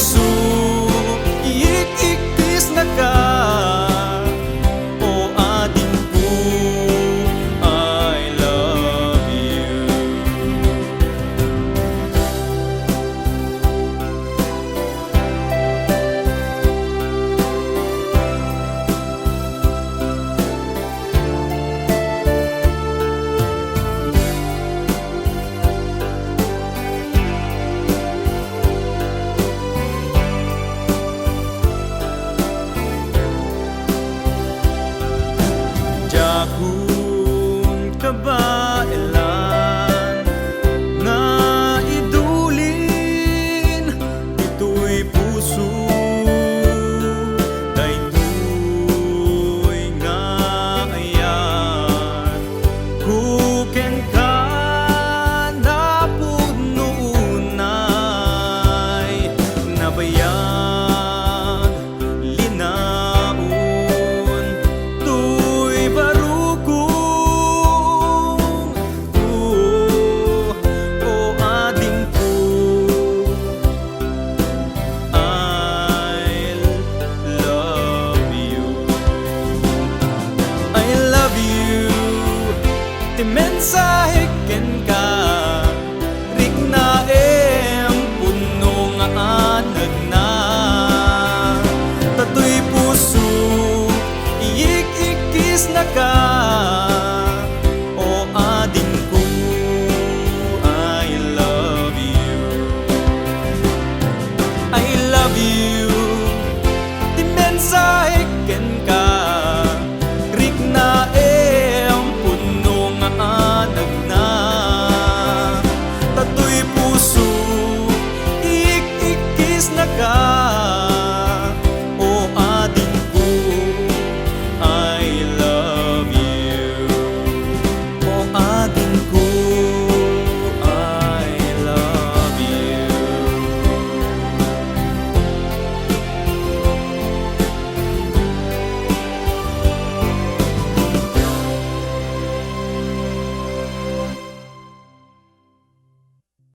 puso iik-ikis na ka. O ading ko, I love you. Jakun kabailan nga idulin ito'y puso daytoy nga ayan kuken ka na pununay nabayag linaon tuy barugong o ading ko I love you ti mensahe ken ka rik na puno nga anag na tatoy puso iik-ikis na ka. O ading ko I love you. I love you ti mensahe ken ka rik na puno nga anag na tatoy puso iik-ikis na ka.